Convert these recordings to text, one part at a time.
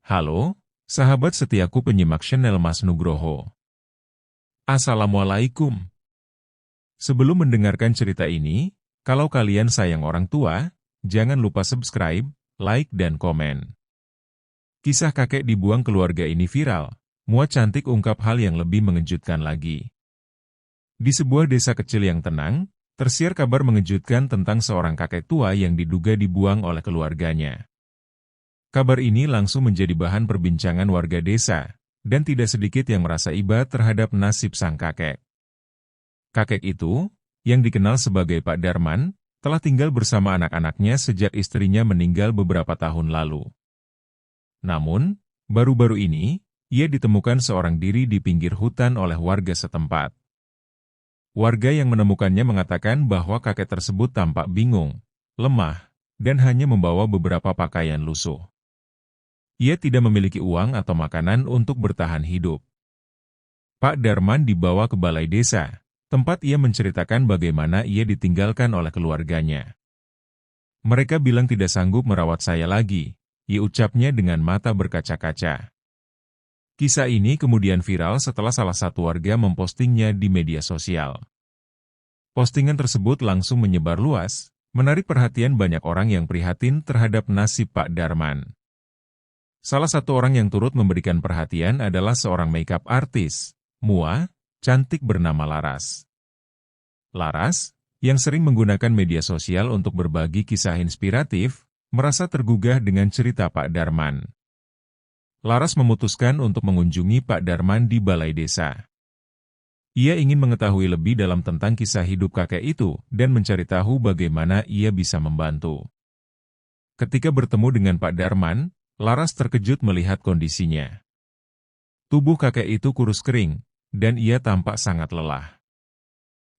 Halo, sahabat setiaku penyimak channel Mas Nugroho. Assalamualaikum. Sebelum mendengarkan cerita ini, kalau kalian sayang orang tua, jangan lupa subscribe, like, dan komen. Kisah kakek dibuang keluarga ini viral, muat cantik ungkap hal yang lebih mengejutkan lagi. Di sebuah desa kecil yang tenang, tersiar kabar mengejutkan tentang seorang kakek tua yang diduga dibuang oleh keluarganya. Kabar ini langsung menjadi bahan perbincangan warga desa, dan tidak sedikit yang merasa iba terhadap nasib sang kakek. Kakek itu, yang dikenal sebagai Pak Darman, telah tinggal bersama anak-anaknya sejak istrinya meninggal beberapa tahun lalu. Namun, baru-baru ini, ia ditemukan seorang diri di pinggir hutan oleh warga setempat. Warga yang menemukannya mengatakan bahwa kakek tersebut tampak bingung, lemah, dan hanya membawa beberapa pakaian lusuh. Ia tidak memiliki uang atau makanan untuk bertahan hidup. Pak Darman dibawa ke balai desa, tempat ia menceritakan bagaimana ia ditinggalkan oleh keluarganya. Mereka bilang tidak sanggup merawat saya lagi, ia ucapnya dengan mata berkaca-kaca. Kisah ini kemudian viral setelah salah satu warga mempostingnya di media sosial. Postingan tersebut langsung menyebar luas, menarik perhatian banyak orang yang prihatin terhadap nasib Pak Darman. Salah satu orang yang turut memberikan perhatian adalah seorang makeup artis, Mua, cantik bernama Laras. Laras, yang sering menggunakan media sosial untuk berbagi kisah inspiratif, merasa tergugah dengan cerita Pak Darman. Laras memutuskan untuk mengunjungi Pak Darman di balai desa. Ia ingin mengetahui lebih dalam tentang kisah hidup kakek itu dan mencari tahu bagaimana ia bisa membantu. Ketika bertemu dengan Pak Darman, Laras terkejut melihat kondisinya. Tubuh kakek itu kurus kering, dan ia tampak sangat lelah.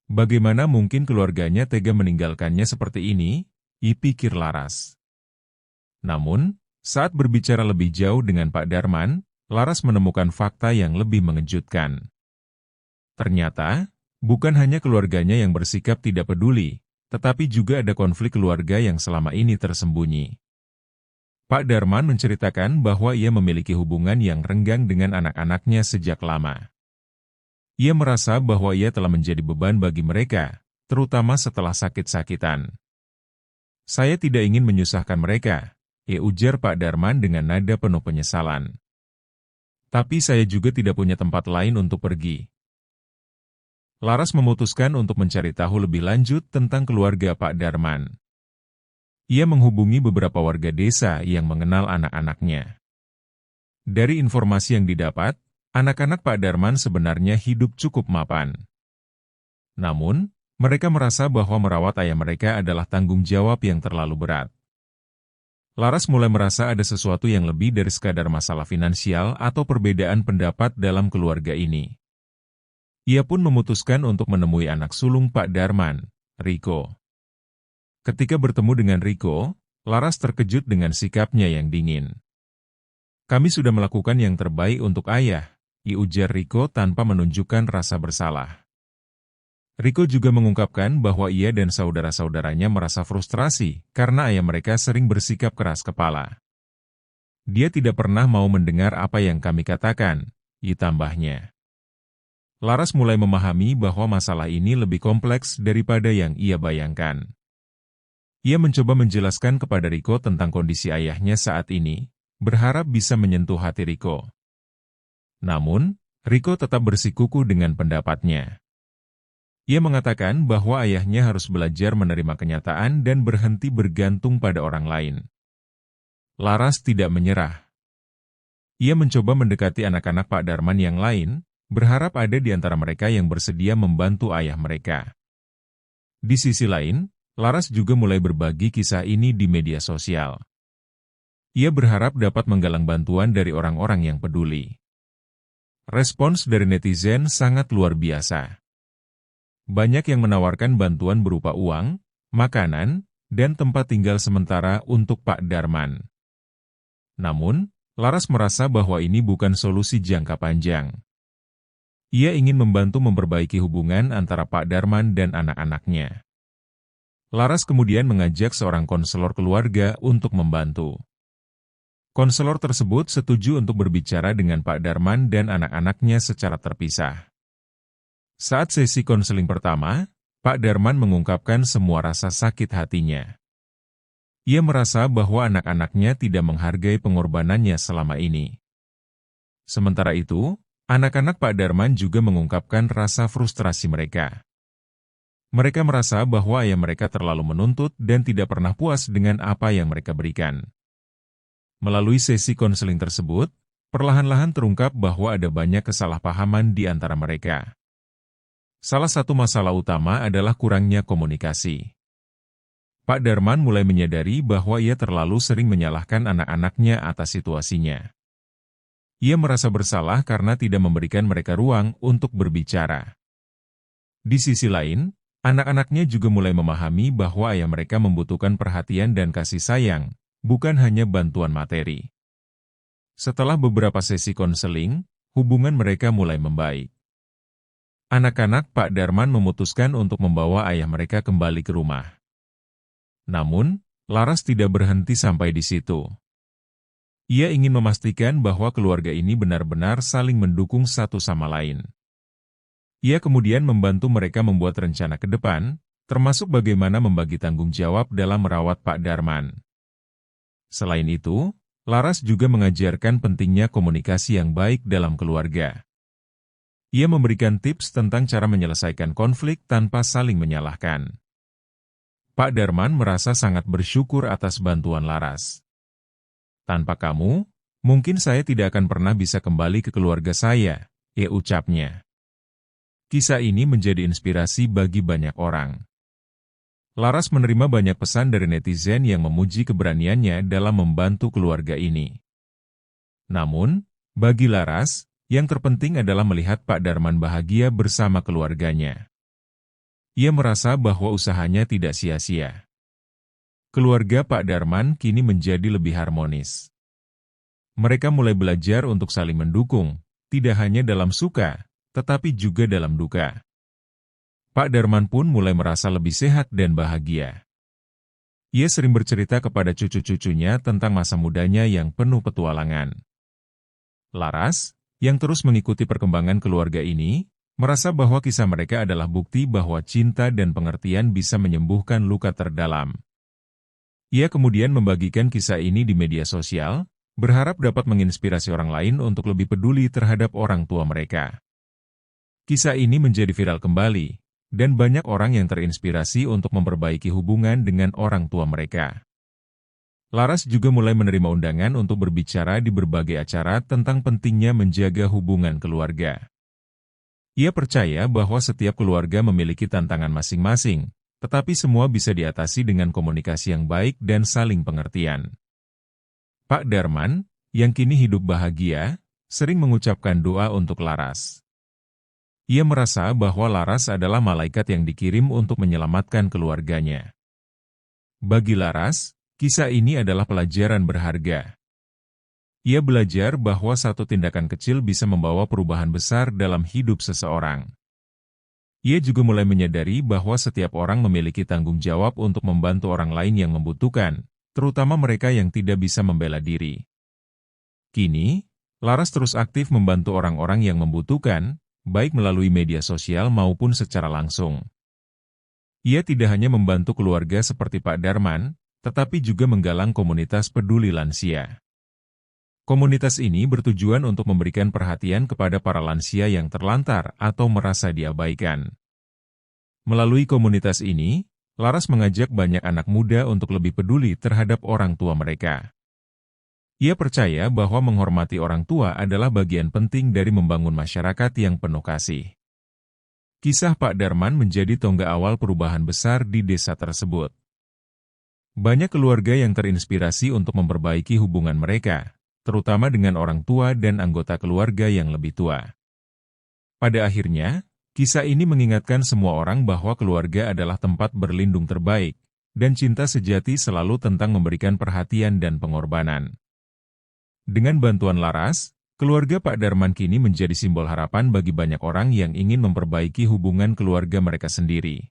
Bagaimana mungkin keluarganya tega meninggalkannya seperti ini? Pikir Laras. Namun, saat berbicara lebih jauh dengan Pak Darman, Laras menemukan fakta yang lebih mengejutkan. Ternyata, bukan hanya keluarganya yang bersikap tidak peduli, tetapi juga ada konflik keluarga yang selama ini tersembunyi. Pak Darman menceritakan bahwa ia memiliki hubungan yang renggang dengan anak-anaknya sejak lama. Ia merasa bahwa ia telah menjadi beban bagi mereka, terutama setelah sakit-sakitan. Saya tidak ingin menyusahkan mereka, ujar Pak Darman dengan nada penuh penyesalan. Tapi saya juga tidak punya tempat lain untuk pergi. Laras memutuskan untuk mencari tahu lebih lanjut tentang keluarga Pak Darman. Ia menghubungi beberapa warga desa yang mengenal anak-anaknya. Dari informasi yang didapat, anak-anak Pak Darman sebenarnya hidup cukup mapan. Namun, mereka merasa bahwa merawat ayah mereka adalah tanggung jawab yang terlalu berat. Laras mulai merasa ada sesuatu yang lebih dari sekadar masalah finansial atau perbedaan pendapat dalam keluarga ini. Ia pun memutuskan untuk menemui anak sulung Pak Darman, Riko. Ketika bertemu dengan Riko, Laras terkejut dengan sikapnya yang dingin. Kami sudah melakukan yang terbaik untuk ayah, ujar Riko tanpa menunjukkan rasa bersalah. Riko juga mengungkapkan bahwa ia dan saudara-saudaranya merasa frustrasi karena ayah mereka sering bersikap keras kepala. Dia tidak pernah mau mendengar apa yang kami katakan, tambahnya. Laras mulai memahami bahwa masalah ini lebih kompleks daripada yang ia bayangkan. Ia mencoba menjelaskan kepada Riko tentang kondisi ayahnya saat ini, berharap bisa menyentuh hati Riko. Namun, Riko tetap bersikukuh dengan pendapatnya. Ia mengatakan bahwa ayahnya harus belajar menerima kenyataan dan berhenti bergantung pada orang lain. Laras tidak menyerah. Ia mencoba mendekati anak-anak Pak Darman yang lain, berharap ada di antara mereka yang bersedia membantu ayah mereka. Di sisi lain, Laras juga mulai berbagi kisah ini di media sosial. Ia berharap dapat menggalang bantuan dari orang-orang yang peduli. Respons dari netizen sangat luar biasa. Banyak yang menawarkan bantuan berupa uang, makanan, dan tempat tinggal sementara untuk Pak Darman. Namun, Laras merasa bahwa ini bukan solusi jangka panjang. Ia ingin membantu memperbaiki hubungan antara Pak Darman dan anak-anaknya. Laras kemudian mengajak seorang konselor keluarga untuk membantu. Konselor tersebut setuju untuk berbicara dengan Pak Darman dan anak-anaknya secara terpisah. Saat sesi konseling pertama, Pak Darman mengungkapkan semua rasa sakit hatinya. Ia merasa bahwa anak-anaknya tidak menghargai pengorbanannya selama ini. Sementara itu, anak-anak Pak Darman juga mengungkapkan rasa frustrasi mereka. Mereka merasa bahwa ayah mereka terlalu menuntut dan tidak pernah puas dengan apa yang mereka berikan. Melalui sesi konseling tersebut, perlahan-lahan terungkap bahwa ada banyak kesalahpahaman di antara mereka. Salah satu masalah utama adalah kurangnya komunikasi. Pak Darman mulai menyadari bahwa ia terlalu sering menyalahkan anak-anaknya atas situasinya. Ia merasa bersalah karena tidak memberikan mereka ruang untuk berbicara. Di sisi lain, anak-anaknya juga mulai memahami bahwa ayah mereka membutuhkan perhatian dan kasih sayang, bukan hanya bantuan materi. Setelah beberapa sesi konseling, hubungan mereka mulai membaik. Anak-anak Pak Darman memutuskan untuk membawa ayah mereka kembali ke rumah. Namun, Laras tidak berhenti sampai di situ. Ia ingin memastikan bahwa keluarga ini benar-benar saling mendukung satu sama lain. Ia kemudian membantu mereka membuat rencana ke depan, termasuk bagaimana membagi tanggung jawab dalam merawat Pak Darman. Selain itu, Laras juga mengajarkan pentingnya komunikasi yang baik dalam keluarga. Ia memberikan tips tentang cara menyelesaikan konflik tanpa saling menyalahkan. Pak Darman merasa sangat bersyukur atas bantuan Laras. "Tanpa kamu, mungkin saya tidak akan pernah bisa kembali ke keluarga saya," ucapnya. Kisah ini menjadi inspirasi bagi banyak orang. Laras menerima banyak pesan dari netizen yang memuji keberaniannya dalam membantu keluarga ini. Namun, bagi Laras, yang terpenting adalah melihat Pak Darman bahagia bersama keluarganya. Ia merasa bahwa usahanya tidak sia-sia. Keluarga Pak Darman kini menjadi lebih harmonis. Mereka mulai belajar untuk saling mendukung, tidak hanya dalam suka, tetapi juga dalam duka. Pak Darman pun mulai merasa lebih sehat dan bahagia. Ia sering bercerita kepada cucu-cucunya tentang masa mudanya yang penuh petualangan. Laras, yang terus mengikuti perkembangan keluarga ini, merasa bahwa kisah mereka adalah bukti bahwa cinta dan pengertian bisa menyembuhkan luka terdalam. Ia kemudian membagikan kisah ini di media sosial, berharap dapat menginspirasi orang lain untuk lebih peduli terhadap orang tua mereka. Kisah ini menjadi viral kembali, dan banyak orang yang terinspirasi untuk memperbaiki hubungan dengan orang tua mereka. Laras juga mulai menerima undangan untuk berbicara di berbagai acara tentang pentingnya menjaga hubungan keluarga. Ia percaya bahwa setiap keluarga memiliki tantangan masing-masing, tetapi semua bisa diatasi dengan komunikasi yang baik dan saling pengertian. Pak Darman, yang kini hidup bahagia, sering mengucapkan doa untuk Laras. Ia merasa bahwa Laras adalah malaikat yang dikirim untuk menyelamatkan keluarganya. Bagi Laras, kisah ini adalah pelajaran berharga. Ia belajar bahwa satu tindakan kecil bisa membawa perubahan besar dalam hidup seseorang. Ia juga mulai menyadari bahwa setiap orang memiliki tanggung jawab untuk membantu orang lain yang membutuhkan, terutama mereka yang tidak bisa membela diri. Kini, Laras terus aktif membantu orang-orang yang membutuhkan, baik melalui media sosial maupun secara langsung. Ia tidak hanya membantu keluarga seperti Pak Darman, tetapi juga menggalang komunitas peduli lansia. Komunitas ini bertujuan untuk memberikan perhatian kepada para lansia yang terlantar atau merasa diabaikan. Melalui komunitas ini, Laras mengajak banyak anak muda untuk lebih peduli terhadap orang tua mereka. Ia percaya bahwa menghormati orang tua adalah bagian penting dari membangun masyarakat yang penuh kasih. Kisah Pak Darman menjadi tonggak awal perubahan besar di desa tersebut. Banyak keluarga yang terinspirasi untuk memperbaiki hubungan mereka, terutama dengan orang tua dan anggota keluarga yang lebih tua. Pada akhirnya, kisah ini mengingatkan semua orang bahwa keluarga adalah tempat berlindung terbaik, dan cinta sejati selalu tentang memberikan perhatian dan pengorbanan. Dengan bantuan Laras, keluarga Pak Darman kini menjadi simbol harapan bagi banyak orang yang ingin memperbaiki hubungan keluarga mereka sendiri.